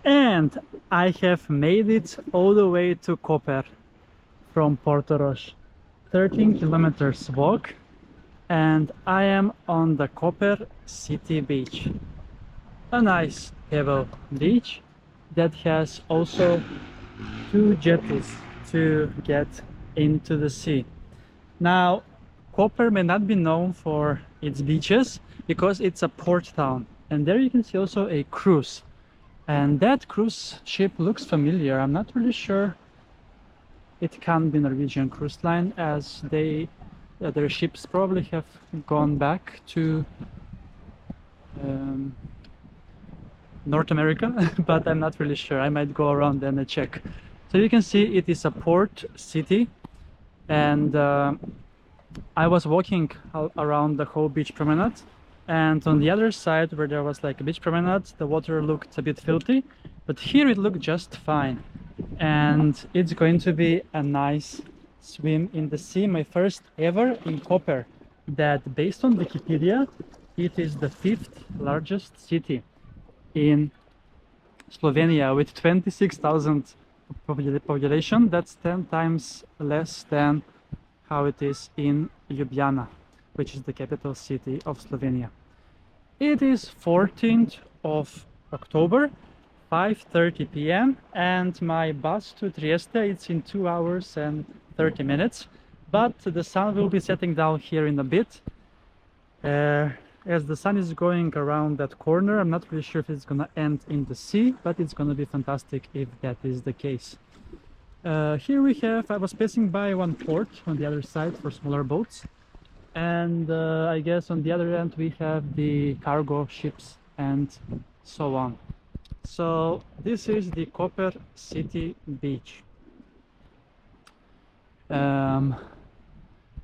And I have made it all the way to Koper from Portorož. 13 kilometers walk, and I am on the Koper city beach. A nice pebble beach that has also two jetties to get into the sea. Now, Koper may not be known for its beaches because it's a port town, and there you can see also a cruise. And that cruise ship looks familiar. I'm not really sure it can be Norwegian Cruise Line, as their ships probably have gone back to North America, but I'm not really sure. I might go around and check. So you can see it is a port city, and I was walking around the whole beach promenade, and on the other side where there was like a beach promenade, the water looked a bit filthy, but here it looked just fine. And it's going to be a nice swim in the sea, my first ever in Koper, that based on Wikipedia, it is the 5th largest city in Slovenia with 26,000 population. That's 10 times less than how it is in Ljubljana, which is the capital city of Slovenia. It is 14th of October, 5:30 p.m. and my bus to Trieste, it's in 2 hours and 30 minutes, but the sun will be setting down here in a bit. As the sun is going around that corner, I'm not really sure if it's gonna end in the sea, but it's gonna be fantastic if that is the case. Here we have, I was passing by one port on the other side for smaller boats, and I guess on the other end we have the cargo ships and so on. So this is the Koper city beach.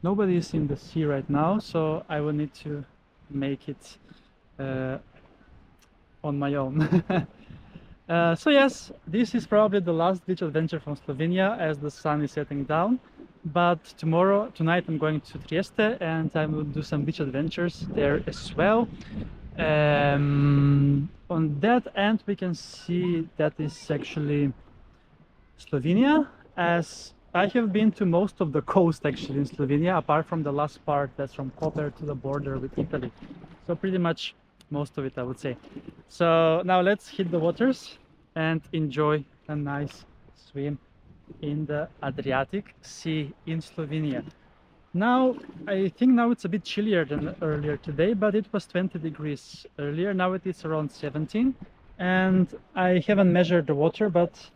Nobody is in the sea right now, so I will need to make it on my own. So yes, this is probably the last beach adventure from Slovenia as the sun is setting down. But tonight I'm going to Trieste and I will do some beach adventures there as well. On that end we can see that is actually Slovenia, as I have been to most of the coast actually in Slovenia, apart from the last part that's from Koper to the border with Italy. So pretty much most of it, I would say. So now let's hit the waters and enjoy a nice swim in the Adriatic Sea in Slovenia. Now, I think now it's a bit chillier than earlier today, but it was 20 degrees earlier. Now it is around 17, and I haven't measured the water, but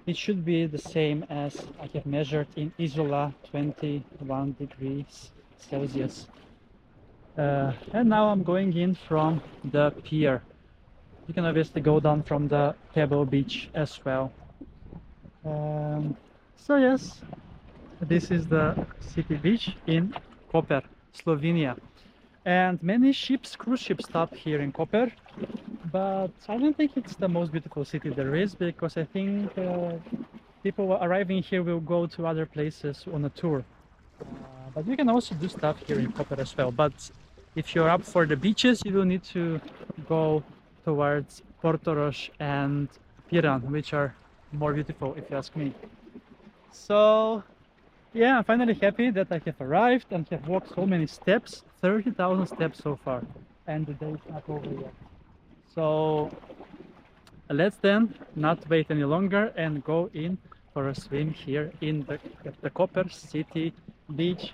it should be the same as I have measured in Isola, 21 degrees Celsius. And now I'm going in from the pier. You can obviously go down from the Pebble Beach as well. So yes, this is the city beach in Koper, Slovenia. And many cruise ships stop here in Koper, but I don't think it's the most beautiful city there is, because I think people arriving here will go to other places on a tour. But you can also do stuff here in Koper as well. But if you're up for the beaches, you will need to go towards Portorož and Piran, which are more beautiful if you ask me. So yeah, I'm finally happy that I have arrived and have walked so many steps, 30,000 steps so far, and the day is not over yet. So let's then not wait any longer and go in for a swim here in the Koper city beach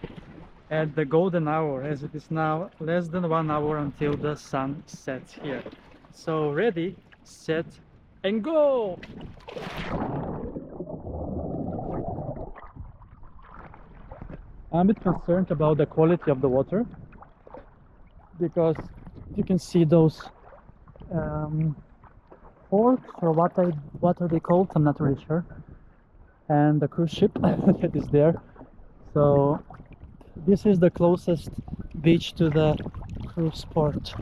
at the golden hour, as it is now less than 1 hour until the sun sets here. So ready, set, and go! I'm a bit concerned about the quality of the water, because you can see those forks, or what are they called? I'm not really sure. And the cruise ship that is there. So this is the closest beach to the cruise port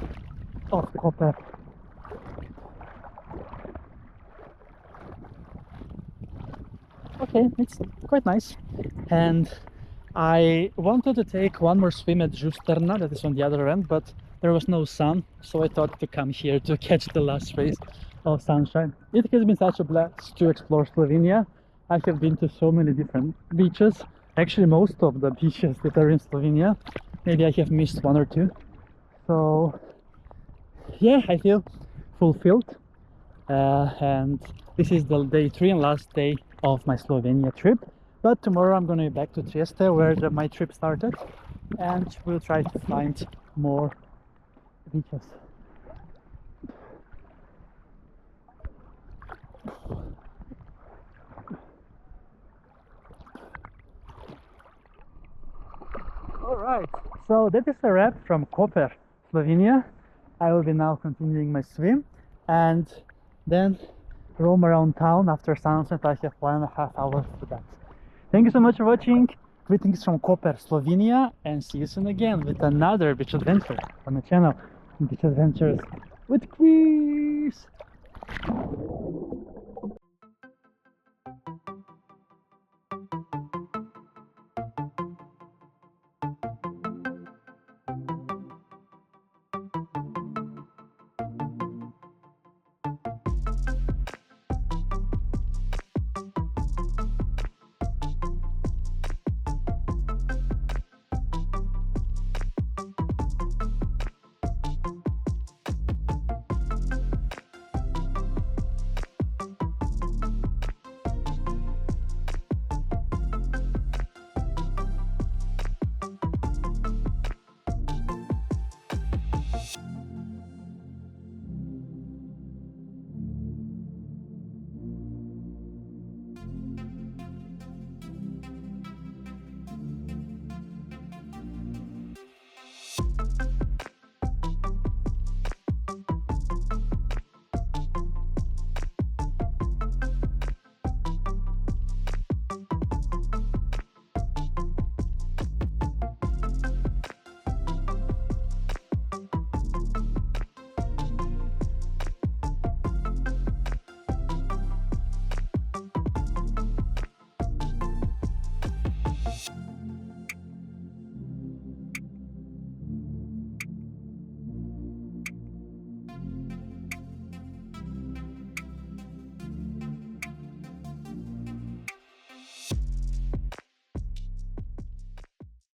of Koper. Okay, it's quite nice. And I wanted to take one more swim at Justerna, that is on the other end, but there was no sun, so I thought to come here to catch the last rays of sunshine. It has been such a blast to explore Slovenia. I have been to so many different beaches. Actually, most of the beaches that are in Slovenia. Maybe I have missed one or two. So yeah, I feel fulfilled. And this is the day 3 and last day of my Slovenia trip. But tomorrow I'm going to be back to Trieste, where my trip started, and we'll try to find more beaches. Alright, so that is a wrap from Koper, Slovenia. I will be now continuing my swim and then roam around town after sunset. I have 1.5 hours for that. Thank you so much for watching. Greetings from Koper, Slovenia, and see you soon again with another beach adventure on the channel, Beach Adventures with Chris.